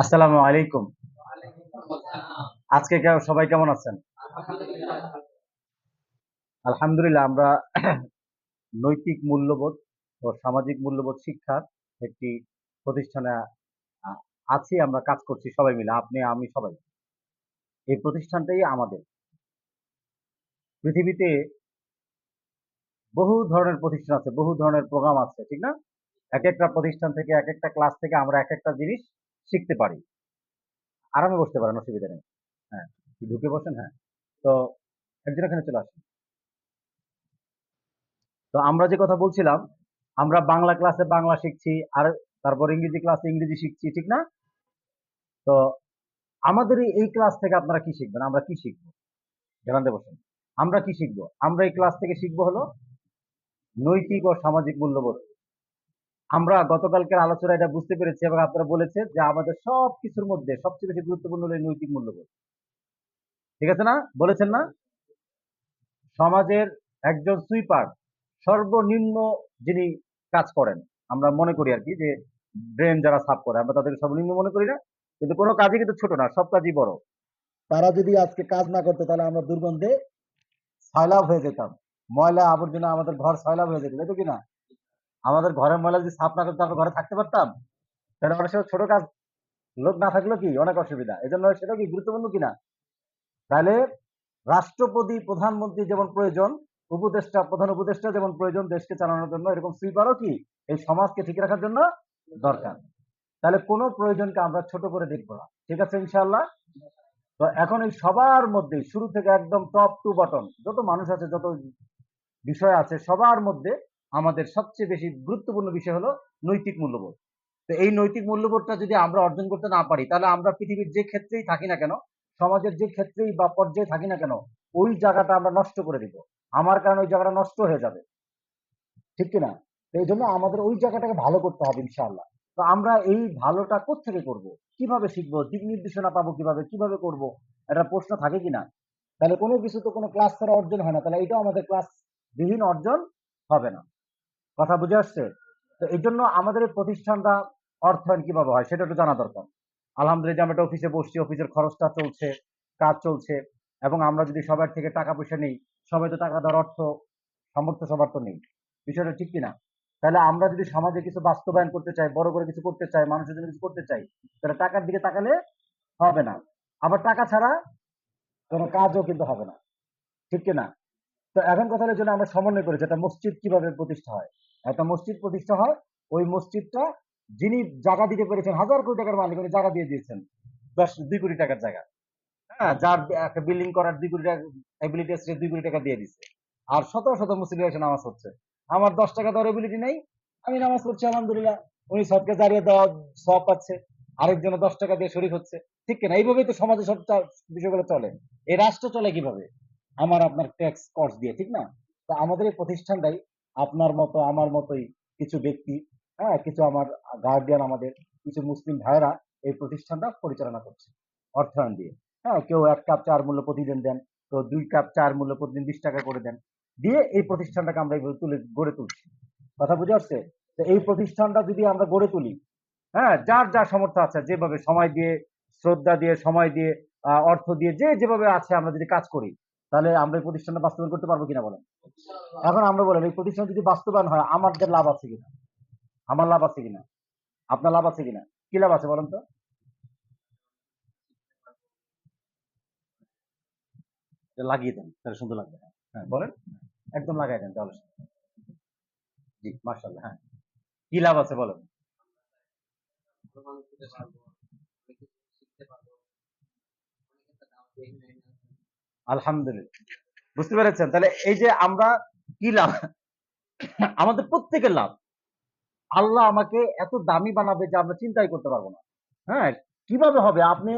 আসসালামু আলাইকুম। আজকে সবাই কেমন আছেন? আলহামদুলিল্লাহ আমরা নৈতিক মূল্যবোধ ও সামাজিক মূল্যবোধ শিক্ষার একটি প্রতিষ্ঠানে আ আছি, আমরা কাজ করছি সবাই মিলে। আপনি, আমি সবাই। এই প্রতিষ্ঠানটাই আমাদের। পৃথিবীতে বহু ধরনের প্রতিষ্ঠান আছে, বহু ধরনের প্রোগ্রাম আছে, ঠিক না? একেকটা প্রতিষ্ঠান থেকে, একেকটা ক্লাস থেকে আমরা একেকটা জিনিস শিখতে পারি। আরামে বসতে পারেন, অসুবিধা নেই। হ্যাঁ, ঢুকে বসেন, হ্যাঁ। তো একজন এখানে চলে আসেন। তো আমরা যে কথা বলছিলাম, আমরা বাংলা ক্লাসে বাংলা শিখছি, আর তারপর ইংরেজি ক্লাসে ইংরেজি শিখছি, ঠিক না? তো আমাদের এই ক্লাস থেকে আপনারা কি শিখবেন? আমরা কি শিখবো? ধ্যান দিয়ে বসেন। আমরা কি শিখবো? আমরা এই ক্লাস থেকে শিখবো হলো নৈতিক ও সামাজিক মূল্যবোধ। আমরা গতকালকের আলোচনায় এটা বুঝতে পেরেছি এবং আপনারা বলেছেন যে আমাদের সব কিছুর মধ্যে সবচেয়ে বেশি গুরুত্বপূর্ণ হলো এই নৈতিক মূল্যবোধ। ঠিক আছে না? বলেছেন না? সমাজের একজন সুইপার সর্বনিম্ন যিনি কাজ করেন, আমরা মনে করি আরকি যে ব্রেন যারা সাফ করে আমরা তাদেরকে সর্বনিম্ন মনে করি না? কিন্তু কোনো কাজই কিন্তু ছোট না, সব কাজই বড়। তারা যদি আজকে কাজ না করতো তাহলে আমরা দুর্গন্ধে সয়লাব হয়ে যেতাম। ময়লা আবর্জনা আমাদের ঘর সয়লাব হয়ে যেত, তাই তো কিনা? আমাদের ঘরের ময়লা যদি সাফ না করতো আমরা ঘরে থাকতে পারতাম? তাহলে অনেক সময় ছোট কাজ লোক না থাকলেও কি অনেক অসুবিধা। এজন্য সেটাও কি গুরুত্বপূর্ণ কিনা? তাহলে রাষ্ট্রপতি, প্রধানমন্ত্রী যেমন প্রয়োজন, উপদেষ্টা, প্রধান উপদেষ্টা যেমন প্রয়োজন দেশকে চালানোর জন্য, এরকম সুইপারও কি এই সমাজকে ঠিক রাখার জন্য দরকার। তাহলে কোনো প্রয়োজনকে আমরা ছোট করে দেখবো না। ঠিক আছে ইনশাআল্লাহ? তো এখন এই সবার মধ্যে শুরু থেকে একদম টপ টু বটম যত মানুষ আছে, যত বিষয় আছে, সবার মধ্যে আমাদের সবচেয়ে বেশি গুরুত্বপূর্ণ বিষয় হলো নৈতিক মূল্যবোধ। তো এই নৈতিক মূল্যবোধটা যদি আমরা অর্জন করতে না পারি তাহলে আমরা পৃথিবীর যে ক্ষেত্রেই থাকি না কেন, সমাজের যে ক্ষেত্রেই বা পর্যায়ে থাকি না কেন, ওই জায়গাটা আমরা নষ্ট করে দিব। আমার কারণে ওই জায়গাটা নষ্ট হয়ে যাবে, ঠিক কিনা? তো এই জন্য আমাদের ওই জায়গাটাকে ভালো করতে হবে ইনশাআল্লাহ। তো আমরা এই ভালোটা কোত্থেকে করব, কিভাবে শিখবো, দিক নির্দেশনা পাবো কিভাবে, কিভাবে করব, একটা প্রশ্ন থাকে কিনা? তাহলে কোনো কিছু তো কোনো ক্লাস ছাড়া অর্জন হয় না, তাহলে এটাও আমাদের ক্লাস বিহীন অর্জন হবে না। কথা বুঝে আসছে? তো এই জন্য আমাদের এই প্রতিষ্ঠানটা অর্থায়ন কিভাবে হয় সেটা একটু জানা দরকার। আলহামদুলিল্লাহ আমরা একটা অফিসে বসছি, অফিসের খরচটা চলছে, কাজ চলছে, এবং আমরা যদি সবার থেকে টাকা পয়সা নেই, সবাই তো টাকা দেওয়ার অর্থ সামর্থ্য সবার তো নেই। বিষয়টা ঠিক কিনা? তাহলে আমরা যদি সমাজে কিছু বাস্তবায়ন করতে চাই, বড় করে কিছু করতে চাই, মানুষের জন্য কিছু করতে চাই, তাহলে টাকার দিকে তাকালে হবে না। আবার টাকা ছাড়া কোনো কাজও কিন্তু হবে না, ঠিক কিনা? তো এখন কথা হলো, জন্য আমরা সমন্বয় করেছি একটা মসজিদ কিভাবে প্রতিষ্ঠা হয়। একটা মসজিদ প্রতিষ্ঠা হয়, ওই মসজিদটা যিনি জায়গা দিতে পেরেছেন, হাজার কোটি টাকার মালিক, উনি জায়গা দিয়ে দিয়েছেন 2 কোটি টাকার জায়গা। হ্যাঁ, যার একটা বিল্ডিং করার 2 কোটি টাকা এবিলিটি আছে, সে 2 কোটি টাকা দিয়ে দিচ্ছে। আর শত শত মুসলিম এসে নামাজ পড়ছে। আমার 10 টাকা দেওয়ার এবিলিটি নেই, আমি নামাজ পড়ছি আলহামদুলিল্লাহ। উনি সদকা জারিয়ে দেওয়া সব পাচ্ছে, আরেকজনে 10 টাকা দিয়ে শরীক হচ্ছে, ঠিক কিনা? এইভাবেই তো সমাজে সব বিষয়গুলো চলে। এই রাষ্ট্র চলে কিভাবে? আমার আপনার ট্যাক্স কস্ট দিয়ে, ঠিক না? তো আমাদের এই প্রতিষ্ঠানটাই আপনার মতো আমার মতোই কিছু ব্যক্তি, হ্যাঁ, কিছু আমার গার্ডিয়ান, আমাদের কিছু মুসলিম ভাইয়েরা এই প্রতিষ্ঠানটা পরিচালনা করছে অর্থায়ন দিয়ে। হ্যাঁ, কেউ 1 কাপ চার মূল্য প্রতিদিন দেন, তো 2 কাপ চার মূল্য প্রতিদিন 20 টাকা করে দেন, দিয়ে এই প্রতিষ্ঠানটাকে আমরা এইভাবে গড়ে তুলছি। কথা বুঝে আসছে? তো এই প্রতিষ্ঠানটা যদি আমরা গড়ে তুলি, হ্যাঁ, যার যা সামর্থ্য আছে, যেভাবে সময় দিয়ে, শ্রদ্ধা দিয়ে, সময় দিয়ে, অর্থ দিয়ে, যে যেভাবে আছে আমরা যদি কাজ করি, তাহলে আমরা এই প্রতিষ্ঠানটা বাস্তবায়ন করতে পারবো কিনা বলেন? এখন আমরা বলেন এই প্রতিষ্ঠান যদি বাস্তবায়ন হয় আমাদের লাভ আছে কিনা? আমার লাভ আছে কিনা? আপনার লাভ আছে কিনা? কি লাভ আছে বলেন তো? এটা লাগিয়ে দেন, তাহলে সুন্দর লাগবে। হ্যাঁ, হ্যাঁ, বলেন। একদম লাগাই দেন তাহলে। জি, মাশাআল্লাহ। হ্যাঁ, কি লাভ আছে বলেন? আলহামদুলিল্লাহ। বুঝতে পেরেছেন? তাহলে এই যে আমরা কি লাভ? আমাদের প্রত্যেকের লাভ। আল্লাহ আমাকে এত দামি বানাবে যে আমরা চিন্তাই করতে পারবো না। হ্যাঁ? কিভাবে হবে আপনি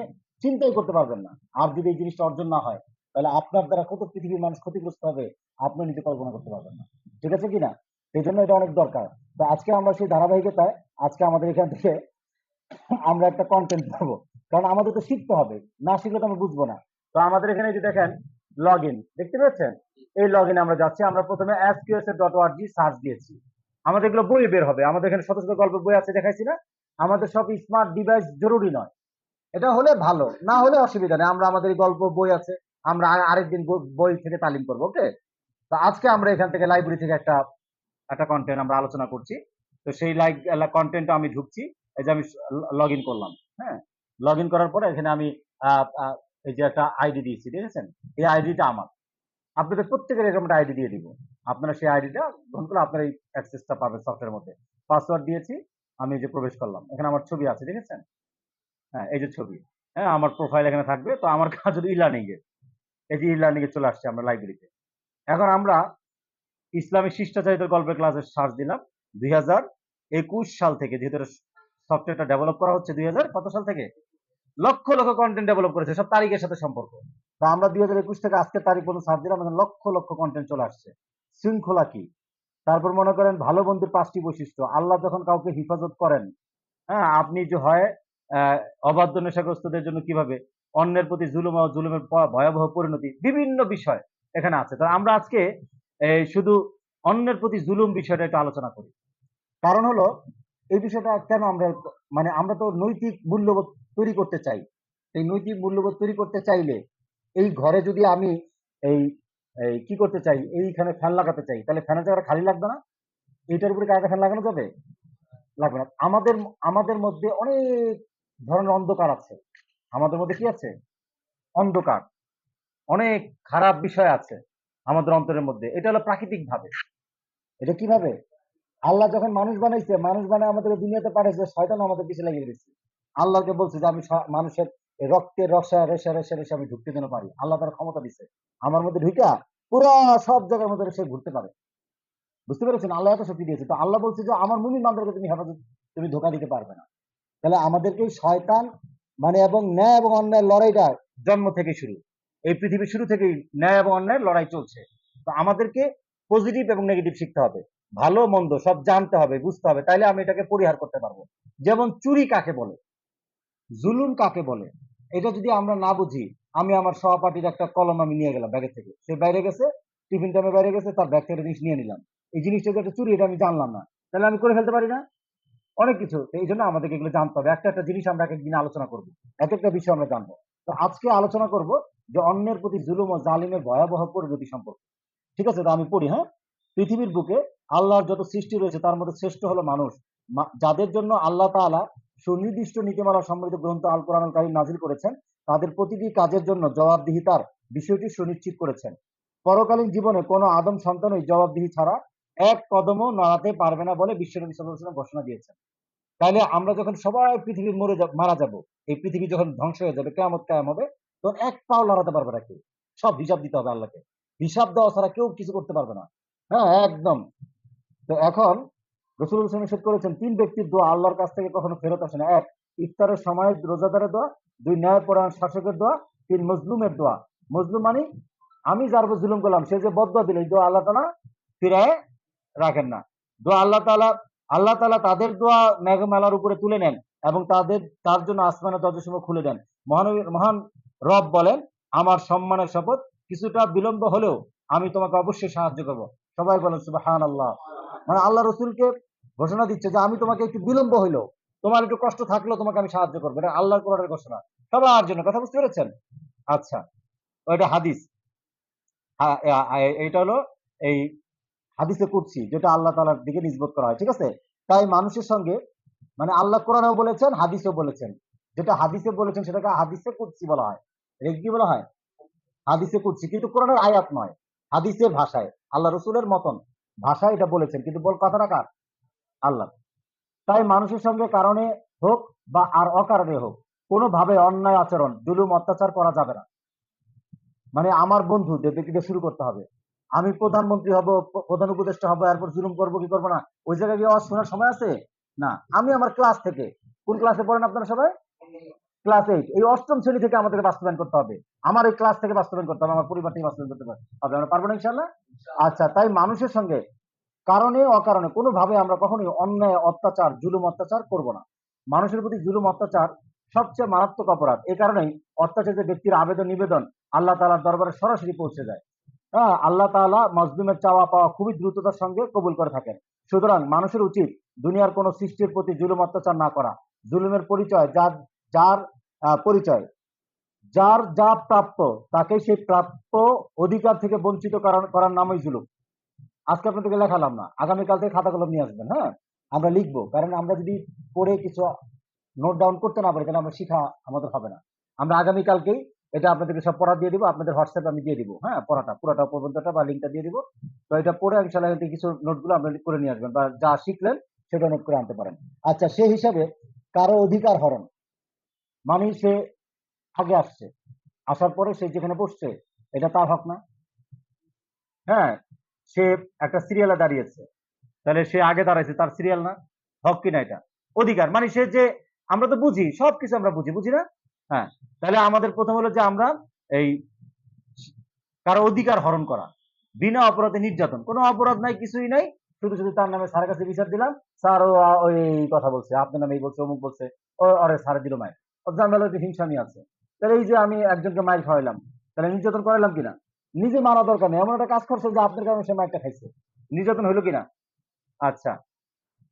চিন্তাই করতে পারবেন না। আর যদি এই জিনিসটা অর্জন না হয়, তাহলে আপনার দ্বারা কত পৃথিবীর মানুষ ক্ষতিগ্রস্ত হবে আপনি নিজে কল্পনা করতে পারবেন না। ঠিক আছে কিনা? এজন্য এটা অনেক দরকার। তো আজকে আমরা সেই ধারাবাহিকতায় আজকে আমাদের এখান থেকে আমরা একটা কনটেন্ট পাবো। কারণ আমাদের তো শিখতে হবে। না শিখলে তো আমরা বুঝবো না। তো আমাদের এখানে এই যে দেখেন লগইন দেখতে পাচ্ছেন? এই লগইনে আমরা যাচ্ছি। আমরা প্রথমে sqsf.org সার্চ দিয়েছি। আমাদের এগুলো বই বের হবে। আমাদের এখানে শত শত গল্পের বই আছে দেখাইছি না? আমাদের সব স্মার্ট ডিভাইস জরুরি নয়। এটা হলে ভালো, না হলে অসুবিধা নেই। আমরা আমাদের এই গল্প বই আছে, আমরা আরেকদিন বই থেকে তালিম করবো। ওকে, তো আজকে আমরা এখান থেকে লাইব্রেরি থেকে একটা একটা কন্টেন্ট আমরা আলোচনা করছি। তো সেই কন্টেন্ট আমি ঢুকছি, এই যে আমি লগ ইন করলাম। হ্যাঁ, লগ ইন করার পরে এখানে আমি এই যে একটা আইডি দিয়েছি, দেখেছেন? এই আইডিটা আমার। আপনাদের প্রত্যেকের এরকম একটা আইডি দিয়ে দিব। আপনারা সেই আইডিটা গ্রহণ করলে আপনারা এই অ্যাক্সেসটা পাবেন সফটওয়্যারের মধ্যে। পাসওয়ার্ড দিয়েছি, আমি এই যে প্রবেশ করলাম। এখানে আমার ছবি আছে, দেখেছেন? হ্যাঁ, এই যে ছবি। হ্যাঁ, আমার প্রোফাইল এখানে থাকবে। তো আমার কাজ হলো ই-লার্নিং এর। এই যে ই-লার্নিং এ চলে আসছে আমরা লাইব্রেরিতে। এখন আমরা ইসলামী শিষ্টাচারিত গল্পের ক্লাসে সার্চ দিলাম 2021 সাল থেকে, যেহেতু সফটওয়্যারটা ডেভেলপ করা হচ্ছে 2000 কত সাল থেকে, লক্ষ লক্ষ কন্টেন্ট ডেভেলপ করেছে, সব তারিখের সাথে সম্পর্ক। তো আমরা 2021 থেকে আজকের তারিখ পর্যন্ত সার্চ দিলাম, এখন লক্ষ লক্ষ কন্টেন্ট চলে আসছে। শৃঙ্খলা কি, তারপর মনে করেন ভালো বন্ধুর 5টি বৈশিষ্ট্য, আল্লাহ যখন কাউকে হিফাজত করেন, হ্যাঁ, আপনি যে হয় অবাধ্য নেশাগ্রস্তদের জন্য কিভাবে, অন্যের প্রতি জুলুম ও জুলুমের ভয়াবহ পরিণতি, বিভিন্ন বিষয় এখানে আছে। তো আমরা আজকে শুধু অন্যের প্রতি জুলুম বিষয়টা একটু আলোচনা করি। কারণ হলো এই বিষয়টা কেন আমরা, মানে আমরা তো নৈতিক মূল্যবোধ তৈরি করতে চাই। এই নৈতিক মূল্যবোধ তৈরি করতে চাইলে এই ঘরে যদি আমি এই এই কি করতে চাই, এইখানে ফ্যান লাগাতে চাই, তাহলে ফ্যানের জায়গাটা খালি লাগবে না? এইটার উপরে কারেন্ট ফ্যান লাগানো যাবে? লাগবে না। আমাদের আমাদের মধ্যে অনেক ধরনের অন্ধকার আছে। আমাদের মধ্যে কি আছে? অন্ধকার। অনেক খারাপ বিষয় আছে আমাদের অন্তরের মধ্যে। এটা হলো প্রাকৃতিক ভাবে। এটা কিভাবে? আল্লাহ যখন মানুষ বানাইছে, মানুষ বানায় আমাদের দুনিয়াতে পাঠাইছে, শয়তান আমাদের পিছে লেগে গেছে। আল্লাহকে বলছে যে আমি মানুষের এই রক্তের রসা রেশা রেশা রেশা আমি ঢুকতে যেন পারি। আল্লাহ তার ক্ষমতা দিছে আমার মধ্যে ঢুকা পুরো সব জায়গার মধ্যে সে ঘুরতে পারে। বুঝতে পেরেছেন? আল্লাহ এত শক্তি দিয়েছে। তো আল্লাহ বলছে যে আমার মুমিন বান্দাকে তুমি হেফাজত, তুমি ধোকা দিতে পারবে না। তাহলে আমাদেরকে শয়তান মানে এবং ন্যায় এবং অন্যায়ের লড়াইটা জন্ম থেকে শুরু। এই পৃথিবীর শুরু থেকেই ন্যায় এবং অন্যায়ের লড়াই চলছে। তো আমাদেরকে পজিটিভ এবং নেগেটিভ শিখতে হবে, ভালো মন্দ সব জানতে হবে, বুঝতে হবে, তাইলে আমি এটাকে পরিহার করতে পারবো। যেমন চুরি কাকে বলে, জুলুম কাকে বলে, এটা যদি আমরা না বুঝি, আমি আমার সহপাঠীর একটা কলম আমি নিয়ে গেলাম ব্যাগের থেকে, সে বাইরে গেছে, টিফিন টাইমে বাইরে গেছে, তার ব্যাগ থেকে জিনিস নিয়ে নিলাম, এই জিনিসটা যে একটা চুরি এটা আমি জানলাম না, তাহলে আমি করে ফেলতে পারি না? অনেক কিছু। তো এই জন্য আমাদেরকে এগুলো জানতে হবে। একটা একটা জিনিস আমরা এক একদিন আলোচনা করবো, এক একটা বিষয় আমরা জানবো। তো আজকে আলোচনা করব যে অন্যের প্রতি জুলুম ও জালিমের ভয়াবহ পরিণতি সম্পর্কে। ঠিক আছে, তো আমি পড়ি। হ্যাঁ, পৃথিবীর বুকে আল্লাহর যত সৃষ্টি রয়েছে তার মধ্যে শ্রেষ্ঠ হলো মানুষ, যাদের জন্য আল্লাহ তাআলা সুনির্দিষ্ট নীতিমালা সম্বলিত গ্রন্থ আল কোরআনুল কারীম নাজিল করেছেন। তাদের প্রতিটি কাজের জন্য জবাবদিহিতার বিষয়টি সুনিশ্চিত করেছেন। পরকালীন জীবনে কোনো আদম সন্তানই জবাবদিহি ছাড়া এক কদমও নড়াতে পারবে না বলে বিশ্বনবী সাল্লাল্লাহু আলাইহি ওয়াসাল্লাম ঘোষণা দিয়েছেন। তাহলে আমরা যখন সবাই পৃথিবী মারা যাব, এই পৃথিবী যখন ধ্বংস হয়ে যাবে, কিয়ামত কায়েম হবে, তখন এক পাও লড়াতে পারবে না কেউ। সব হিসাব দিতে হবে আল্লাহকে। হিসাব দেওয়া ছাড়া কেউ কিছু করতে পারবে না। হ্যাঁ, একদম। তো এখন রাসূলুল্লাহ সাল্লাল্লাহু আলাইহি ওয়াসাল্লাম ইরশাদ করেছেন, 3 ব্যক্তির দোয়া আল্লাহর কাছ থেকে কখনো ফেরত আসে না। 1 ইফতারের সময় রোজাদারের দোয়া, 2 ন্যায়পরায়ণ শাসকের দোয়া, 3 মজলুমের দোয়া। মজলুম মানে আমি যার উপর জুলুম করলাম, সে যে বদদোয়া দিল, এই দোয়া আল্লাহ তাআলা ফিরায় রাখেন না। দোয়া আল্লাহ তাআলা তাদের দোয়া মেঘমালার উপরে তুলে নেন এবং তার জন্য আসমানের দরজাসমূহ খুলে দেন। মহান রব বলেন, আমার সম্মানের শপথ, কিছুটা বিলম্ব হলেও আমি তোমাকে অবশ্যই সাহায্য করব। সবাই বলেন সুবহানাল্লাহ। মানে আল্লাহ রসুলকে ঘোষণা দিচ্ছে যে আমি তোমাকে একটু বিলম্ব হইলেও, তোমার একটু কষ্ট থাকলেও তোমাকে আমি সাহায্য করবো। এটা আল্লাহর কোরআনের ঘোষণা সবার জন্য। কথা বুঝতে পেরেছেন? আচ্ছা, ওইটা হাদিস। এটা হলো এই হাদিসে কুদসি, যেটা আল্লাহ তাআলার দিকে নিসবত করা হয়। ঠিক আছে? তাই মানুষের সঙ্গে, মানে আল্লাহ কোরআনেও বলেছেন, হাদিসেও বলেছেন। যেটা হাদিসে বলেছেন সেটাকে হাদিসে কুদসি বলা হয়। এটা কি বলা হয়? হাদিসে কুদসি। কিন্তু কোরআনের আয়াত নয়, হাদিসের ভাষায় আল্লাহ রসুলের মতন ভাষায় এটা বলেছেন, কিন্তু কথাটা কার? আল্লাহ। তাই মানুষের সঙ্গে কারণে হোক বা আর অকারণে হোক, কোনোভাবে অন্যায় আচরণ, জুলুম, অত্যাচার করা যাবে না। মানে আমার বন্ধুদের ব্যক্তিকে শুরু করতে হবে। আমি প্রধানমন্ত্রী হব, প্রধান উপদেষ্টা হব, এরপর জুলুম করবো কি করবো না, ওই জায়গায় গিয়ে আওয়াজ শোনার সময় আছে? না। আমি আমার ক্লাস থেকে, কোন ক্লাসে পড়েন আপনারা সবাই? ক্লাস 8, এই 8ম শ্রেণী থেকে আমাদেরকে বাস্তবায়ন করতে হবে। আমার এই ক্লাস থেকে বাস্তবায়ন করতে হবে, আমার পরিবার থেকে বাস্তবায়ন করতে হবে। আমরা পারবো না ইনশাআল্লাহ? আচ্ছা, তাই মানুষের সঙ্গে কারণে অকারণে কোনোভাবে আমরা কখনোই অন্যায়, অত্যাচার, জুলুম, অত্যাচার করব না। মানুষের প্রতি জুলুম, অত্যাচার সবচেয়ে মারাত্মক অপরাধ। এই কারণেই অত্যাচারিত ব্যক্তির আবেদন, নিবেদন আল্লাহ তাআলার দরবারে সরাসরি পৌঁছে যায়। হ্যাঁ, আল্লাহ তাআলা মাজলুমের চাওয়া পাওয়া খুবই দ্রুততার সঙ্গে কবুল করে থাকেন। সুতরাং মানুষের উচিত দুনিয়ার কোন সৃষ্টির প্রতি জুলুম, অত্যাচার না করা। জুলুমের পরিচয় যার পরিচয়। যার যা প্রাপ্য তাকে সেই প্রাপ্য অধিকার থেকে বঞ্চিত করার নামই জুলুম। আজকে আপনাদেরকে লেখালাম না, আগামীকাল থেকে খাতা কলম নিয়ে আসবেন। হ্যাঁ, আমরা লিখবো, কারণ আমরা যদি পড়ে কিছু নোট ডাউন করতে না পারি তাহলে আমরা শিখা আমাদের হবে না। আমরা আগামীকালকেই এটা আপনাদেরকে সব পড়া দিয়ে দিব, আপনাদের হোয়াটসঅ্যাপে আমি দিয়ে দিব। হ্যাঁ, পুরোটা প্রবন্ধটা বা লিঙ্কটা দিয়ে দিব। তো এটা পড়ে ইনশাআল্লাহ কিছু নোটগুলো আপনারা করে নিয়ে আসবেন, বা যা শিখলেন সেটা নোট করে আনতে পারেন। আচ্ছা, সেই হিসাবে কারো অধিকার হরণ মানে সে আগে আসছে, আসার পরে সে যেখানে বসছে এটা তার হক না? হ্যাঁ, সে একটা সিরিয়ালে দাঁড়িয়েছে, তাহলে সে আগে দাঁড়াইছে, তার সিরিয়াল না? হক কিনা এটা? অধিকার মানে সে যে, আমরা তো বুঝি সবকিছু, আমরা বুঝি না? হ্যাঁ, তাহলে আমাদের প্রথম হলো যে আমরা এই কারো অধিকার হরণ করা, বিনা অপরাধে নির্যাতন, কোনো অপরাধ নাই, কিছুই নাই, শুধু শুধু তার নামে স্যারের কাছে বিচার দিলাম, স্যার ও ওই কথা বলছে, আপনার নামে এই বলছে, অমুক বলছে, ও আরে স্যার দিল মায়ের, ও জানলে যে হিংসামি আছে। তাহলে এই যে আমি একজনকে মাইর খাওয়াইলাম, তাহলে নির্যাতন করাইলাম কিনা? নিজে মারা দরকার নেই, এমন একটা কাজ করছে যে আপনার কারণে সে মাইরটা খাইছে, নির্যাতন হইলো কিনা? আচ্ছা,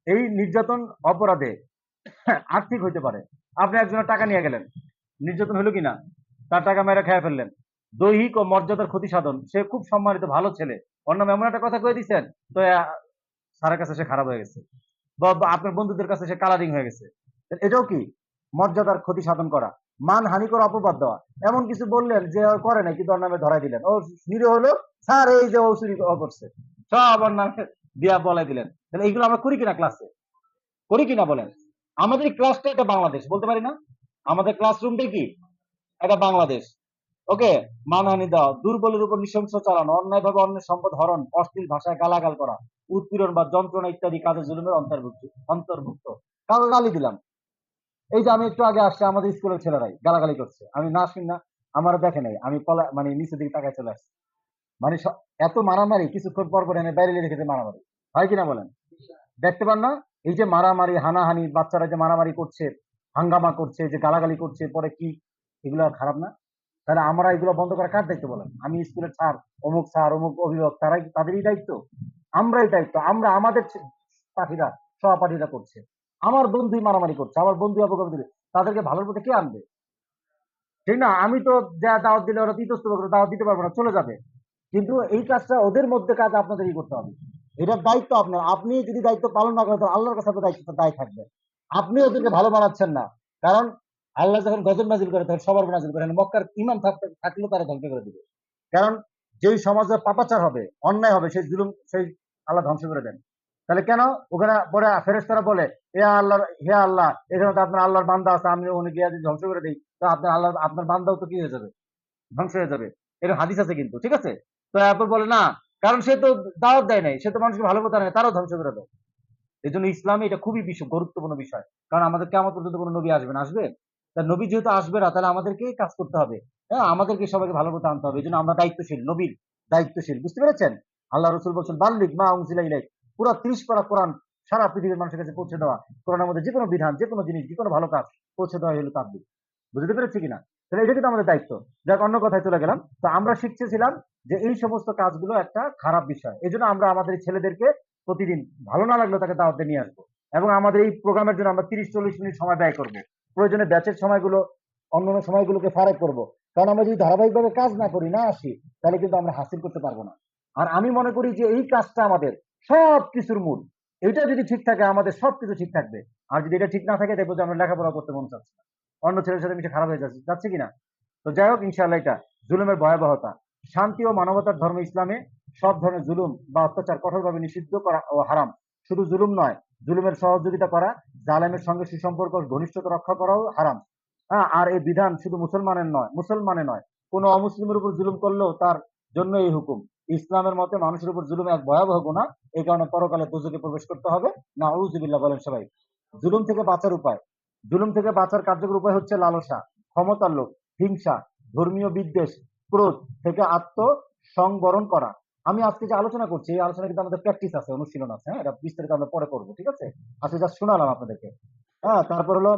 এই নির্যাতন অপরাধে আর্থিক হইতে পারে। আপনি একজনের টাকা নিয়ে গেলেন, নির্যাতন হলো কিনা? তার টাকা মেরে খেয়ে ফেললেন, দৈহিক ও মর্যাদার ক্ষতি সাধন। সে খুব সম্মানিত ভালো ছেলে, অন্য এমন একটা কথা কয়ে দিচ্ছেন, তো স্যারের কাছে সে খারাপ হয়ে গেছে, বা আপনার বন্ধুদের কাছে সে কালারিং হয়ে গেছে। এটাও কি মর্যাদার ক্ষতি সাধন করা? মান হানি করে অপবাদ দেওয়া, এমন কিছু বললেন যে করে নাই কিন্তু ওর নামে ধরাই দিলেন, ও নিরীহ হলো, স্যার এই যে ও চুরি করছে, সব ওর নামে দিয়া বলাই দিলেন। তাহলে এইগুলো আমরা করি কিনা ক্লাসে? করি কিনা বলেন? আমাদের ক্লাসটা এটা বাংলাদেশ বলতে পারি না? আমাদের ক্লাসরুমটা কি এটা বাংলাদেশ। ওকে, মানহানি দেওয়া, দুর্বলের উপর নৃশংস চালানো, অন্যায়ভাবে অন্যের সম্পদ হরণ, অশ্লীল ভাষায় গালাগাল করা, উৎপীড়ন বা যন্ত্রণা ইত্যাদি কাজে জুলুমের অন্তর্ভুক্ত। কাউকে গালি দিলাম, এই যে আমি একটু আগে আসছি, আমাদের স্কুলের ছেলেরাই গালাগালি করছে, আমি না শুনি না, আমার দেখে নাই, আমি মানে নিচের দিকে তাকায় চলে আসছি। মানে এত মারামারি, কিছুক্ষণ পর পর এনে বাইরে রেখেছে মারামারি, হয় কিনা বলেন? দেখতে পান না? এই যে মারামারি, হানাহানি, বাচ্চারা যে মারামারি করছে, হাঙ্গামা করছে, যে গালাগালি করছে, পরে কি, এগুলো খারাপ না? তাহলে আমরা এগুলো বন্ধ করা কার দায়িত্ব বলেন? আমি স্কুলের স্যার অমুক অভিভাবক, তারাই, তাদেরই দায়িত্ব? আমরাই দায়িত্ব। আমরা আমাদের পাঠিরা, সহপাঠীরা করছে, আমার বন্ধুই মারামারি করছে, আমার বন্ধু অপকর্ম দিলে, তাদেরকে ভালোর পথে কে আনবে? ঠিক না? আমি তো যা দাওয়াত দিলে ওরা ইতস্তত করে দাওয়াত দিতে পারবো না, চলে যাবে। কিন্তু এই কাজটা ওদের মধ্যে কাজ আপনাদেরই করতে হবে, এটার দায়িত্ব আপনার। আপনি যদি দায়িত্ব পালন না করেন তাহলে আল্লাহর কাছে আপনার দায়িত্ব দায় থাকবে। আপনি ওদেরকে ভালো বানাচ্ছেন না, কারণ আল্লাহ যখন গজব নাজিল করে তখন সবার উপর নাজিল করেন, মক্কার ইমাম থাকলেও তারা ধ্বংস করে দিবে। কারণ যেই সমাজে পাপাচার হবে, অন্যায় হবে, সেই জুলুম সেই আল্লাহ ধ্বংস করে দেন। তাহলে কেন ওখানে পরে ফেরেশতারা বলে, হে আল্লাহ, এখানে তো আপনার আল্লাহর বান্দা আছে, আমি উনি গিয়ে যদি ধ্বংস করে দিই, তো আপনার বান্দাও তো কি হয়ে যাবে, ধ্বংস হয়ে যাবে। এর হাদিস আছে কিন্তু, ঠিক আছে? তো এরপর বলে না, কারণ সে তো দাওয়াত দেয় নাই, সে তো মানুষকে ভালো কথা নেই, তারাও ধ্বংস করে দেয়। এই জন্য ইসলামে এটা খুবই গুরুত্বপূর্ণ বিষয়, কারণ আমাদের কেমন পর্যন্ত কোনো নবী আসবে না, আসবে? তার নবী যেহেতু আসবে না, তাহলে আমাদেরকেই কাজ করতে হবে। হ্যাঁ, আমাদেরকে সবাইকে ভালো করতে আনতে হবে। এই জন্য আমরা দায়িত্বশীল, নবীর দায়িত্বশীল, বুঝতে পেরেছেন? আল্লাহ রসুল বলছেন, বাল্লিক মা উনজিলা ইলাইক, পুরো 30 পারা কোরআন সারা পৃথিবীর মানুষের কাছে পৌঁছে দেওয়া। কোরআনের মধ্যে যে কোনো বিধান, যে কোনো জিনিস, যে কোনো ভালো কাজ পৌঁছে দেওয়া হলো তাবলীগ। বুঝতে পেরেছি কিনা? তাহলে এটা কিন্তু আমাদের দায়িত্ব। যাক, অন্য কথায় চলে গেলাম। তো আমরা শিখতেছিলাম যে এই সমস্ত কাজগুলো একটা খারাপ বিষয়, এই জন্য আমরা আমাদের ছেলেদেরকে প্রতিদিন, ভালো না লাগলেও তাকে দাওয়াতে নিয়ে আসবো, এবং আমাদের এই প্রোগ্রামের জন্য আমরা 30-40 মিনিট সময় ব্যয় করব। প্রয়োজনে ব্যাচের সময়গুলো অন্যান্য সময়গুলোকে ফারাক করব, কারণ আমরা যদি ধারাবাহিকভাবে কাজ না করি, না আসি, তাহলে কিন্তু আমরা হাসিল করতে পারবো না। আর আমি মনে করি যে এই কাজটা আমাদের সব কিছুর মূল, এটা যদি ঠিক থাকে আমাদের সবকিছু ঠিক থাকবে। আর যদি এটা ঠিক না থাকে, দেখবো যে আমরা লেখাপড়া করতে মন চাচ্ছে না, অন্য ছেলের সাথে মিশে খারাপ হয়ে যাচ্ছে কিনা? তো যাই হোক, ইনশাআল্লাহ এটা জুলুমের ভয়াবহতা, শান্তি ও মানবতার ধর্ম ইসলামে সব ধরনের জুলুম বা অত্যাচার কঠোরভাবে নিষিদ্ধ করা ও হারাম। শুধু জুলুম নয়, জুলুমের সহযোগিতা করা, জালেমের সঙ্গে সুসম্পর্ক ঘনিষ্ঠতা রক্ষা করাও হারাম। হ্যাঁ, আর এই বিধান শুধু মুসলমানের নয়, কোনো অমুসলিমের উপর জুলুম করলেও তার জন্য এই হুকুম। ইসলামের মতে মানুষের উপর জুলুম এক ভয়াবহ গুনাহ, এই কারণে পরকালে দোজখে প্রবেশ করতে হবে। নাউযুবিল্লাহ বলেন সবাই। জুলুম থেকে বাঁচার উপায়, জুলুম থেকে বাঁচার কার্যকর উপায় হচ্ছে লালসা, ক্ষমতার লোভ, হিংসা, ধর্মীয় বিদ্বেষ, ক্রোধ থেকে আত্মসংবরণ করা। আমি আজকে যে আলোচনা করছি, এই আলোচনা কিন্তু আমাদের প্র্যাকটিস আছে, অনুশীলন আছে। হ্যাঁ, এটা বিস্তারিত আমরা পরে করবো, ঠিক আছে? আজকে যা শোনালাম আপনাদেরকে। হ্যাঁ, তারপর হলো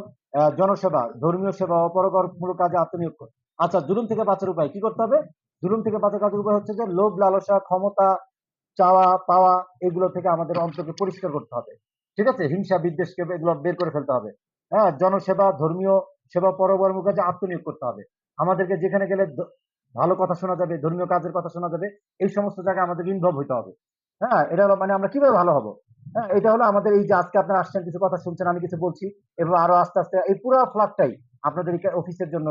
জনসেবা, ধর্মীয় সেবা, অপরকরমূলক কাজে আত্মনিয়োগ করা। আচ্ছা, জুলুম থেকে বাঁচার উপায় কি করতে হবে? জুলুম থেকে বাঁচার কাজের উপায় হচ্ছে যে লোভ, লালসা, ক্ষমতা চাওয়া পাওয়া, এগুলো থেকে আমাদের অন্তরকে পরিষ্কার করতে হবে, ঠিক আছে? হিংসা বিদ্বেষকে এগুলো বের করে ফেলতে হবে। হ্যাঁ, জনসেবা, ধর্মীয় সেবা পরোপকার কাজে আত্মনিয়োগ করতে হবে। আমাদেরকে যেখানে গেলে ভালো কথা শোনা যাবে, ধর্মীয় কাজের কথা শোনা যাবে, এই সমস্ত জায়গায় আমাদের ইনভলভ হইতে হবে। হ্যাঁ, এটা হলো মানে আমরা কিভাবে ভালো হবো? হ্যাঁ, এটা হলো আমাদের এই যে আজকে আপনারা আসছেন, কিছু কথা শুনছেন, আমি কিছু বলছি, এবং আরো আস্তে আস্তে এই পুরো ফ্ল্যাটটাই আপনাদের অফিসের জন্য,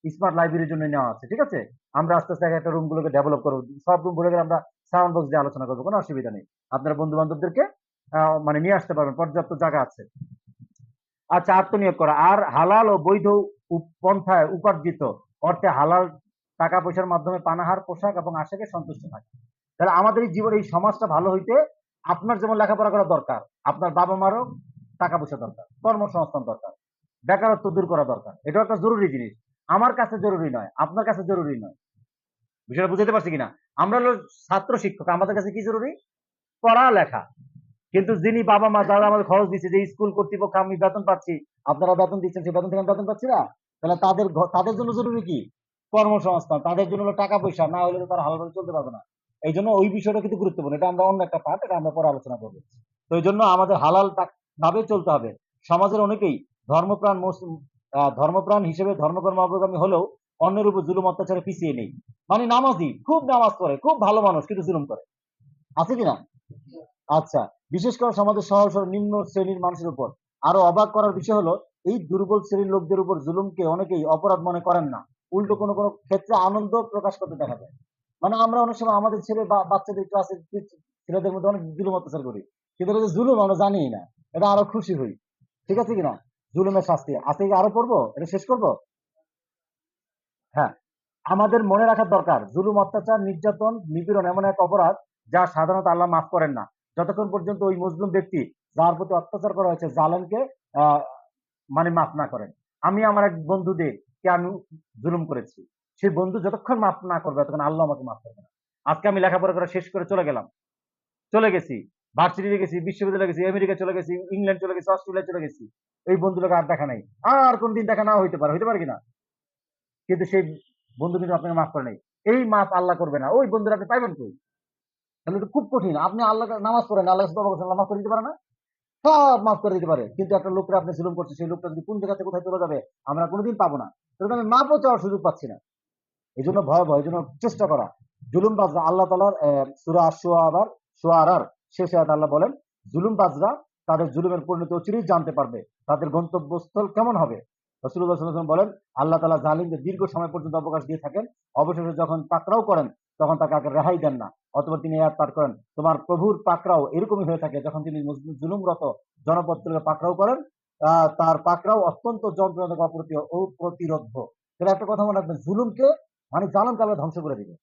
স্মার্ট লাইব্রেরির জন্য নেওয়া আছে। ঠিক আছে? আমরা আস্তে আস্তে একটা রুম গুলোকে ডেভেলপ করবো। সব রুম গুলোকে আমরা সাউন্ড বক্স দিয়ে আলোচনা করবো, কোনো অসুবিধা নেই। আপনার বন্ধু বান্ধবদেরকে মানে নিয়ে আসতে পারবেন, পর্যাপ্ত জায়গা আছে। আচ্ছা, আত্মনিয়োগ করা আর হালাল ও বৈধ পন্থায় উপার্জিত অর্থে হালাল টাকা পয়সার মাধ্যমে পানাহার, পোশাক এবং আশাকে সন্তুষ্ট থাকে। তাহলে আমাদের এই জীবনে এই সমাজটা ভালো হইতে আপনার যেমন লেখাপড়া করা দরকার, আপনার বাবা মারও টাকা পয়সা দরকার, কর্মসংস্থান দরকার, বেকারত্ব দূর করা দরকার। এটা একটা জরুরি জিনিস। আমার কাছে জরুরি নয়, আপনার কাছে জরুরি নয়। বিষয়টা বুঝতে পারছি কিনা? আমরা হলো ছাত্র শিক্ষক, আমাদের কাছে কি জরুরি? পড়ালেখা। কিন্তু যিনি বাবা মা যারা আমাদের খরচ দিচ্ছে, যে স্কুল কর্তৃপক্ষ, আমি বেতন পাচ্ছি, আপনারা বেতন দিচ্ছেন, সেই বেতন থেকে আমি বেতন পাচ্ছি না, তাহলে তাদের জন্য জরুরি কি? কর্মসংস্থান। তাদের জন্য হলো টাকা পয়সা, না হলে তো তারা ভালোভাবে চলতে পারবে না। এই জন্য ওই বিষয়টা কিন্তু গুরুত্বপূর্ণ। এটা আমরা অন্য একটা পার্ট, এটা আমরা পরে আলোচনা করবো। তো এই জন্য আমাদের হালাল ভাবে চলতে হবে। সমাজের অনেকেই ধর্মপ্রাণ ধর্মপ্রাণ হিসেবে ধর্মকর্ম অগ্রগামী হলেও অন্যের উপর জুলুম অত্যাচারে পিছিয়ে নেই। মানে নামাজি, খুব নামাজ পড়ে, খুব ভালো মানুষ, কিন্তু জুলুম করে। আছে কিনা? আচ্ছা, বিশেষ করে সমাজের সহজ নিম্ন শ্রেণীর মানুষের উপর। আরো অবাক করার বিষয় হলো, এই দুর্বল শ্রেণীর লোকদের উপর জুলুমকে অনেকেই অপরাধ মনে করেন না, উল্টো কোনো কোনো ক্ষেত্রে আনন্দ প্রকাশ করতে দেখা যায়। মানে আমরা অনেক সময় আমাদের ছেলে বা বাচ্চাদের ক্লাসে ছেলেদের মধ্যে অনেক জুলুম অত্যাচার করি, কিন্তু এটা যে জুলুম আমরা জানি না, এটা আরো খুশি হই। ঠিক আছে কিনা? জুলুমের শাস্তি আজকে কি আরো পড়বো, এটা শেষ করবো? হ্যাঁ, আমাদের মনে রাখা দরকার, জুলুম, অত্যাচার, নির্যাতন, নিপীড়ন এমন এক অপরাধ যা সাধারণত আল্লাহ মাফ করেন না, যতক্ষণ পর্যন্ত ওই মজলুম ব্যক্তি যার প্রতি অত্যাচার করা হয়েছে, জালেমকে আহ মানে মাফ না করেন। আমি আমার এক বন্ধুদেরকে আমি জুলুম করেছি, সেই বন্ধু যতক্ষণ মাফ না করবে ততক্ষণ আল্লাহ আমাকে মাফ করবে না। আজকে আমি লেখাপড়া করা শেষ করে চলে গেছি, ভার্সিটিতে গেছি, বিশ্ববিদ্যালয়ে গেছি, আমেরিকা চলে গেছি, ইংল্যান্ড চলে গেছি, অস্ট্রেলিয়া চলে গেছি, এই বন্ধুটাকে আর দেখা নাই, আর কোনদিন দেখা না হইতে পারে কিনা? কিন্তু সেই বন্ধু কিন্তু আপনাকে মাফ করে নাই। এই মাফ আল্লাহ করবে না, ওই বন্ধুরা আপনি পাইবেন কই? তাহলে তো খুব কঠিন। আপনি আল্লাহ নামাজ পড়েন, আল্লাহ মাফ করে দিতে পারে না? সব মাফ করে দিতে পারে, কিন্তু একটা লোককে আপনি জুলুম করছে, সেই লোকটা যদি কোন জায়গা থেকে কোথায় চলে যাবে আমরা কোনোদিন পাবো না। তাহলে আমি মাফও চাওয়ার সুযোগ পাচ্ছি না। এই জন্য ভয়, এই জন্য চেষ্টা করা। জুলুম বাজরা আল্লাহ তালার সূরা শুআরার শেষে আল্লাহ বলেন, জুলুম বাজরা তাদের জুলুমের পরিণতি অচিরেই জানতে পারবে, তাদের গন্তব্যস্থল কেমন হবে। রাসূলুল্লাহ সাল্লাল্লাহু আলাইহি ওয়াসাল্লাম বলেন, আল্লাহ তাআলা জালিমদের দীর্ঘ সময় পর্যন্ত অবকাশ দিয়ে থাকেন, অবশেষে যখন পাকড়াও করেন তখন তাকে আগে রেহাই দেন না। অথবা তিনি আয়াত পাঠ করেন, তোমার প্রভুর পাকড়াও এরকমই হয়ে থাকে, যখন তিনি জুলুমরত জনপদকে পাকড়াও করেন, তার পাকড়াও অত্যন্ত যন্ত্রণাদায়ক, অপ্রতিরোধ্য। তাহলে একটা কথা মনে রাখবেন, জুলুমকে মানে জালেমকে আল্লাহ ধ্বংস করে দিবে।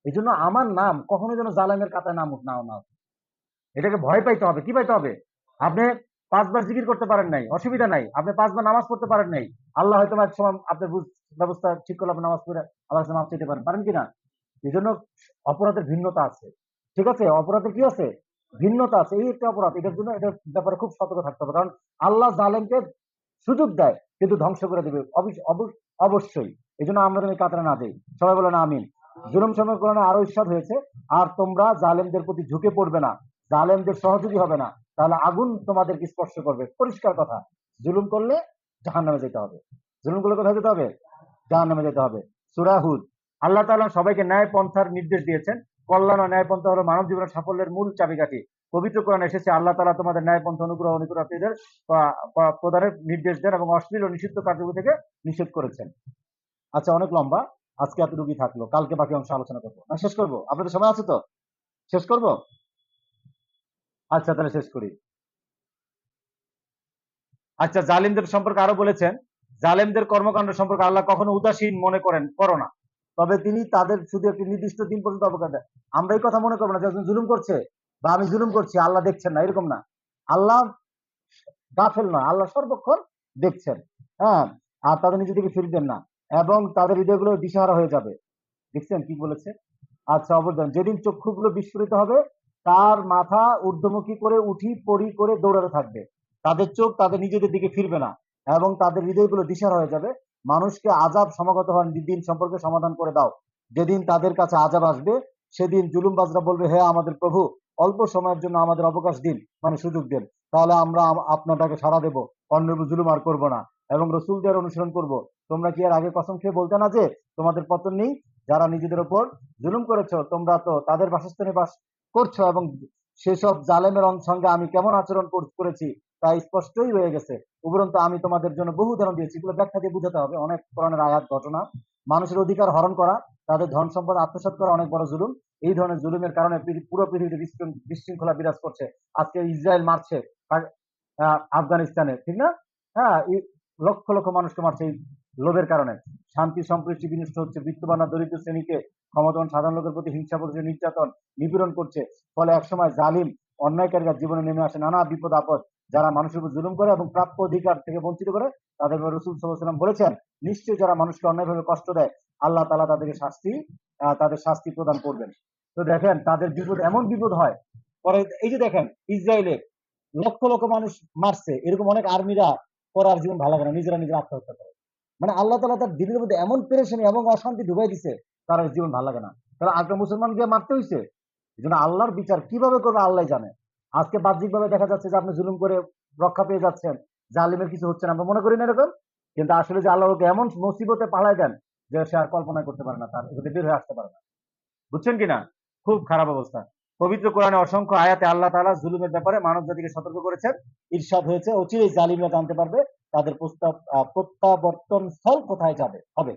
এই জন্য আমার নাম কখনো যেন জালেমের কাতায় নাম না, এটাকে ভয় পাইতে হবে। কি পাইতে হবে? আপনি 5 বার জিকির করতে পারেন নাই, অসুবিধা নাই। আপনি 5 বার নামাজ পড়তে পারেন নাই, আল্লাহ হয়তো এক সময় আপনার ব্যবস্থা ঠিক করলে আপনি নামাজ পড়ে আল্লাহর কাছে মাফ চাইতে পারেন কিনা? এই জন্য অপরাধের ভিন্নতা আছে। ঠিক আছে? অপরাধের কি আছে? ভিন্নতা আছে। এই একটা অপরাধ, এটার জন্য এটার ব্যাপারে খুব সতর্ক থাকতে হবে। কারণ আল্লাহ জালেমকে সুযোগ দেয়, কিন্তু ধ্বংস করে দেবে অবশ্যই। এই জন্য আমরা যেন কাতারে না যাই। সবাই বলেন আমিন। জুলুম সময় কোরআনে আরো ইরশাদ হয়েছে, আর তোমরা জালেমদের প্রতি ঝুঁকে পড়বে না, জালেমদের সহযোগী হবে না, তাহলে আগুন তোমাদেরকে স্পর্শ করবে। পরিষ্কার কথা। জুলুম করলে জাহান্নামে যেতে হবে। জুলুম করলে কোথায় যেতে হবে? জাহান্নামে যেতে হবে। সূরা হুদ। আল্লাহ তাআলা সবাইকে ন্যায় পন্থার নির্দেশ দিয়েছেন। কল্যাণ ও ন্যায় পন্থা হলো মানব জীবনের সাফল্যের মূল চাবিকাঠি। পবিত্র কোরআনে এসেছে, আল্লাহ তাআলা তোমাদের ন্যায় পন্থা অনুগ্রহ ও নিকটাত্মীয়দের প্রদানের নির্দেশ দেন এবং অশ্লীল ও নিষিদ্ধ কার্যক্রম থেকে নিষেধ করেছেন। আচ্ছা, অনেক লম্বা, আজকে এতটুকুই থাকলো, কালকে বাকি অংশ আলোচনা করবো। না শেষ করবো? আপনাদের সময় আছে তো? শেষ করবো? আচ্ছা, তাহলে শেষ করি। আচ্ছা, জালিমদের সম্পর্কে আরো বলেছেন, জালেমদের কর্মকাণ্ড সম্পর্কে আল্লাহ কখনো উদাসীন মনে করো না, তবে তিনি তাদের শুধু একটি নির্দিষ্ট দিন পর্যন্ত অবকাশ দেন। আমরা এই কথা মনে করবো না যে একজন জুলুম করছে বা আমি জুলুম করছি, আল্লাহ দেখছেন না, এরকম না। আল্লাহ গাফেল নয়, আল্লাহ সর্বক্ষণ দেখছেন। হ্যাঁ, আর তাদের নিজে থেকে ফিরবেন না, এবং তাদের হৃদয়গুলো দিশাহারা হয়ে যাবে। দেখছেন কি বলেছে? আচ্ছা, অবদান, যেদিন চক্ষুগুলো বিস্ফোরিত হবে, তার মাথা ঊর্ধ্বমুখী করে উঠি পড়ি করে দৌড়াতে থাকবে, তাদের চোখ তাদের নিজেদের দিকে ফিরবে না, এবং তাদের হৃদয়গুলো দিশাহারা হয়ে যাবে। মানুষকে আযাব সমাগত হওয়ার দিন সম্পর্কে সমাধান করে দাও। যেদিন তাদের কাছে আযাব আসবে, সেদিন জুলুমবাজরা বলবে, হে আমাদের প্রভু, অল্প সময়ের জন্য আমাদের অবকাশ দিন, মানে সুযোগ দেন, তাহলে আমরা আপনার ডাকে সাড়া দেব, অন্যের উপর জুলুম আর করবো না। এবং রসুলদের অনুসরণ করব। তোমরা কি এর আগে কসম খেয়ে বলতে না যে তোমাদের পতন নেই? যারা নিজেদের উপর জুলুম করেছো তোমরা তো তাদের বাসস্থানে বাস করছো, এবং সেসব জালেমের সঙ্গে আমি কেমন আচরণ করেছি তা স্পষ্টই হয়ে গেছে। উপরন্তু আমি তোমাদের জন্য বহু উদাহরণ দিয়েছি। এগুলো ব্যাখ্যা দিয়ে বুঝাতে হবে, অনেক কোরআনের আয়াত, ঘটনা। মানুষের অধিকার হরণ করা, তাদের ধন সম্পদ আত্মসাৎ করা অনেক বড় জুলুম। এই ধরনের জুলুমের কারণে পুরো পৃথিবীতে বিশৃঙ্খলা বিরাজ করছে। আজকে ইসরায়েল মারছে আফগানিস্তানে, ঠিক না? হ্যাঁ, লক্ষ লক্ষ মানুষকে মারছে এই লোভের কারণে। শান্তি সম্প্রীতি বিনষ্ট হচ্ছে, বিত্তবান আর দরিদ্র শ্রেণীকে ক্ষমতাবান সাধারণ লোকের প্রতি হিংসা করছে, নির্যাতন নিপীড়ন করছে। ফলে একসময় জালিম অন্যায়কারীরা জীবনে নেমে আসে নানা বিপদ আপদ। যারা মানুষের উপর জুলুম করে এবং প্রাপ্য অধিকার থেকে বঞ্চিত করে, তাদের রসুল সাল্লাল্লাহু আলাইহি ওয়াসাল্লাম বলেছেন, নিশ্চয়ই যারা মানুষকে অন্যায়ভাবে কষ্ট দেয় আল্লাহ তাআলা তাদের শাস্তি প্রদান করবেন। তো দেখেন তাদের বিপদ, এমন বিপদ হয় পরে। এই যে দেখেন ইসরায়েলে লক্ষ লক্ষ মানুষ মারছে, এরকম অনেক আর্মিরা পরে আর জীবন ভালো লাগে না, নিজেরা আত্মহত্যা করে। মানে আল্লাহ তাআলা তার দিনের মধ্যে এমন পেরেশানি এবং অশান্তি ঢুকাই দিছে, তার আর জীবন ভালো লাগে না। তাহলে আরেকটা মুসলমান গিয়ে মারতে হইছে। এই জন্য আল্লাহর বিচার কিভাবে করবে আল্লাহ জানে। আজকে বাহ্যিকভাবে দেখা যাচ্ছে যে আপনি জুলুম করে রক্ষা পেয়ে যাচ্ছেন, জালিমের কিছু হচ্ছে না, আমরা মনে করি না এরকম। কিন্তু আসলে যে আল্লাহ ওকে এমন মুসিবতে পালায় দেন যে সে আর কল্পনা করতে পারে না, তার এটাতে বের হয়ে আসতে পারে না। বুঝছেন কিনা? খুব খারাপ অবস্থা। পবিত্র কোরআনে অসংখ্য আয়াতে আল্লাহ তাআলা জুলুমের ব্যাপারে মানব জাতিকে সতর্ক করেছেন। ইরশাদ হয়েছে, অচিরেই জালিমরা জানতে পারবে তাদের প্রত্যাবর্তন স্থল কোথায় হবে।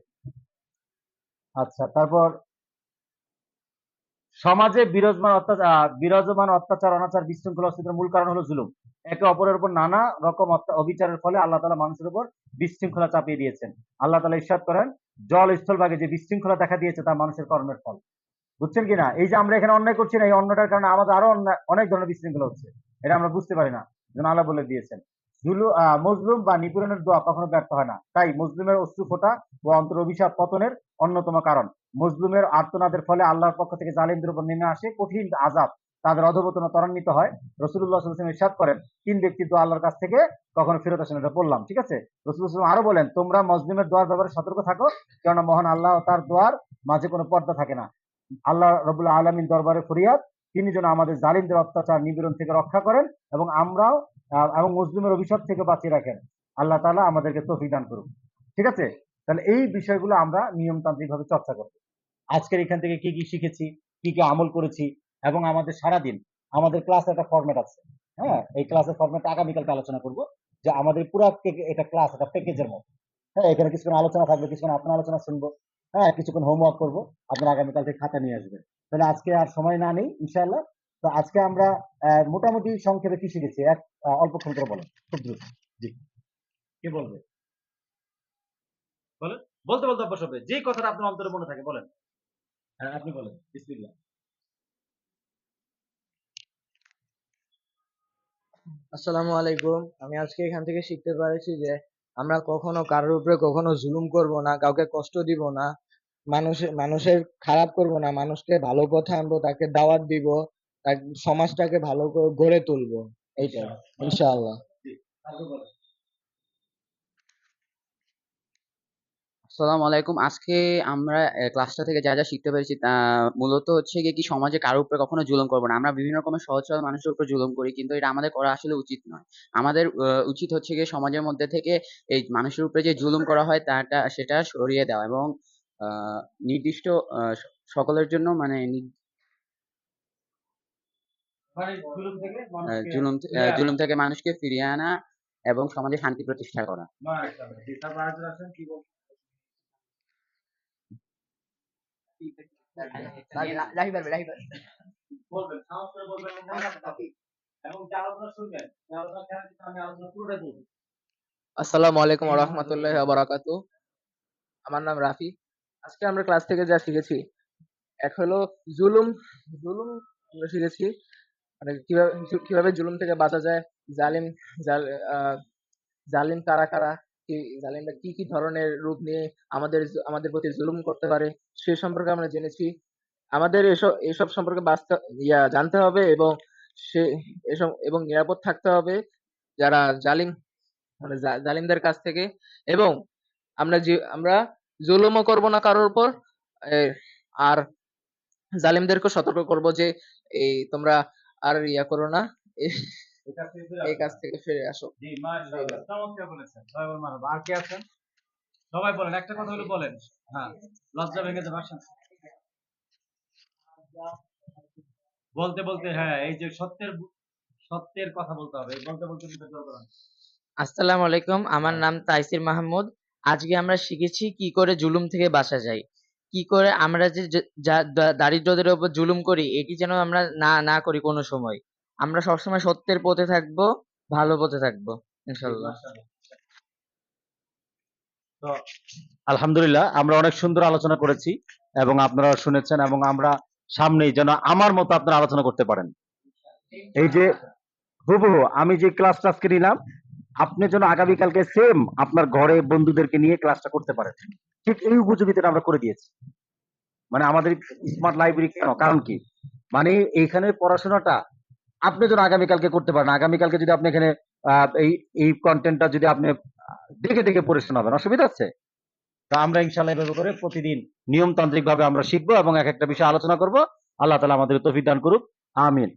আচ্ছা, তারপর সমাজে বিরাজমান অত্যাচার, অনাচার, বিশৃঙ্খলা, অস্থিরতার মূল কারণ হলো জুলুম। একে অপরের উপর নানা রকম অবিচারের ফলে আল্লাহ তাআলা মানুষের উপর বিশৃঙ্খলা চাপিয়ে দিয়েছেন। আল্লাহ তাআলা ইরশাদ করেন, জল স্থলভাগে যে বিশৃঙ্খলা দেখা দিয়েছে তা মানুষের কর্মের ফল। বুঝছেন কিনা? এই যে আমরা এখানে অন্যায় করছি না, এই অন্যটার কারণে আমাদের আরো অনেক ধরনের বিশৃঙ্খলা হচ্ছে। এটা আমরা বুঝতে পারি না। যেন আল্লাহ বলে দিয়েছেন, মজলুম বা নিপীড়নের দোয়া কখনো ব্যর্থ হয় না। তাই মজলুমের অশ্রু ফোঁটা ও অন্তর অভিশাপ পতনের অন্যতম কারণ। মজলুমের আর্তনাদের ফলে আল্লাহর পক্ষ থেকে জালিমদের উপর নেমে আসে কঠিন আযাব, তাদের অধঃপতনে ত্বরান্বিত হয়। রাসূলুল্লাহ সাল্লাল্লাহু আলাইহি ওয়াসাল্লাম ইরশাদ করেন, তিন ব্যক্তির দোয়া আল্লাহর কাছ থেকে কখনো ফেরত আসে না। এটা বললাম, ঠিক আছে? রাসূলুল্লাহ সাল্লাল্লাহু আলাইহি ওয়াসাল্লাম আরো বলেন, তোমরা মজলুমের দোয়ার ব্যাপারে সতর্ক থাকো, কেননা মহান আল্লাহ ও তার দোয়ার মাঝে কোনো পর্দা থাকে না। আল্লাহ রাব্বুল আলামিন দরবারে ফরিয়াদ, তিনি যেন আমাদের জালিমদের অত্যাচার নিপীড়ন থেকে রক্ষা করেন এবং এবং মুসলিমের অভিশাপ থেকে বাঁচিয়ে রাখেন। আল্লাহ তাআলা আমাদেরকে তৌফিক দান করুন। ঠিক আছে? তাহলে এই বিষয়গুলো আমরা নিয়মতান্ত্রিক ভাবে চর্চা করব। আজকের এখান থেকে কি কি শিখেছি, কি কি আমল করেছি, এবং আমাদের সারাদিন আমাদের ক্লাসে একটা ফরম্যাট আছে। হ্যাঁ, এই ক্লাসের ফরম্যাটটা আগামীকালকে আলোচনা করব, যে আমাদের পুরা এটা ক্লাস একটা প্যাকেজের মতো। হ্যাঁ, এখানে কিছুক্ষণ আলোচনা থাকবে, কিছুক্ষণ আপনার আলোচনা শুনবো, হ্যাঁ, কিছুক্ষণ হোমওয়ার্ক করবো, আপনারা আগামীকাল থেকে খাতা নিয়ে আসবেন। তাহলে আজকে আর সময় না নেই ইনশাআল্লাহ। তো আজকে আমরা মোটামুটি সংক্ষেপে কি শিখেছি, অল্পক্ষণ করে বলেন, খুব দ্রুত। জি, কে বলবে? বলেন, বলতে বলতে অভ্যাস হবে, যে কথাটা আপনার অন্তরে মনে থাকে বলেন। হ্যাঁ, আপনি বলেন, বিসমিল্লাহ। আসসালামু আলাইকুম। আমি আজকে এখান থেকে শিখতে পারছি যে আমরা কখনো কারোর উপরে কখনো জুলুম করব না, কাউকে কষ্ট দিব না, মানুষের খারাপ করব না, মানুষকে ভালো পথে আনবো, তাকে দাওয়াত দিব, তার সমাজটাকে ভালো করে গড়ে তুলবো। এইটাই, ইনশাআল্লাহ। জি, তারপর বলেন। আসসালামু আলাইকুম। আজকে আমরা ক্লাসটা থেকে যা যা শিখতে পেরেছি তা মূলত হচ্ছে গিয়ে কি সমাজে কারোর উপরে কখনো জুলুম করবো না। আমরা বিভিন্ন রকমের সহজ সরল মানুষের উপর জুলুম করি, কিন্তু এটা আমাদের করা আসলে উচিত নয়। আমাদের উচিত হচ্ছে গিয়ে সমাজের মধ্যে থেকে এই মানুষের উপরে যে জুলুম করা হয় সেটা সরিয়ে দেওয়া, এবং আহ, নির্দিষ্ট সকলের জন্য মানে মানে জুলুম থেকে মানুষকে জুলুম থেকে মানুষকে ফিরিয়ে আনা এবং সমাজে শান্তি প্রতিষ্ঠা করা। মাশাআল্লাহ। জি, তারপর আরেকজন আছেন, কি বলবেন? বলবেন, সাহস করে বলবেন এবং মনে রাখতে হবে। এবং যে আলোচনা শুনবেন, এই আলোচনা খেয়াল কিন্তু আমি আলোচনা পুরোটাই বলবো। আসসালামু আলাইকুম ওয়া রাহমাতুল্লাহি ওয়া বারাকাতুহু। আমার নাম রাফি। আজকে আমরা ক্লাস থেকে যা শিখেছি, এক হলো জুলুম। জুলুম আমরা শিখেছি, মানে কিভাবে জুলুম থেকে বাঁচা যায়, জালিম জাল- আহ, জালিম কারা কারা, কি জালিমরা কি কি ধরনের রূপ নিয়ে আমাদের প্রতি জুলুম করতে পারে, সে সম্পর্কে আমরা জেনেছি। আমাদের এসব এসব সম্পর্কে জানতে হবে, এবং সে এসব এবং নিরাপদ থাকতে হবে যারা মানে জালিমদের কাছ থেকে। এবং আমরা জুলুমও করব না কারোর উপর। এ, আর জালিমদেরকে সতর্ক করব যে এই তোমরা আর করো না। এই কাজ থেকে ফিরে আসো। জি, মাশাআল্লাহ, চমৎকার বলেছেন। সবাই বলেন মারহাবা। আর কে আছেন? সবাই বলেন, একটা কথা হলে বলেন। হ্যাঁ, লজ্জা ভেঙে যাবে, আসেন। বলতে বলতে, হ্যাঁ, এই যে সত্যের কথা বলতে হবে। এই বলতে বলতে কিন্তু জোর করেন। আসসালামু আলাইকুম। আমার নাম তাইসির মাহমুদ। আজকে আমরা শিখেছি কি করে জুলুম থেকে বাঁচা যায়। কি করে আমরা যে দারিদ্রদের উপর জুলুম করি এটি যেন আমরা না করি কোনো সময়। আমরা সবসময় সত্যের পথে থাকবো, ভালো পথে থাকবো জি, ইনশাল্লাহ। মাশাআল্লাহ। তো আলহামদুলিল্লাহ, আমরা অনেক সুন্দর আলোচনা করেছি এবং আপনারা শুনেছেন, এবং আমরা সামনেই যেন আমার মতো আপনারা আলোচনা করতে পারেন। এই যে হুবহু আমি যে ক্লাসটা আজকে নিলাম, আপনি যেন আগামীকালকে সেম আপনার ঘরে বন্ধুদেরকে নিয়ে ক্লাসটা করতে পারেন। ঠিক এই উপযোগিতাটা আমরা করে দিয়েছি। মানে আমাদের স্মার্ট লাইব্রেরি কেন, কারণ কি, মানে এইখানে পড়াশোনাটা আপনি যেন আগামীকালকে করতে পারেন। আগামীকালকে যদি আপনি এখানে এই এই কন্টেন্টটা যদি আপনি দেখে দেখে পড়ে শোনাবেন, অসুবিধা আছে? তো আমরা ইনশাআল্লাহ এভাবে করে প্রতিদিন নিয়মতান্ত্রিক ভাবে আমরা শিখবো এবং এক একটা বিষয় আলোচনা করব। আল্লাহ তাআলা আমাদের তৌফিক দান করুক। আমিন।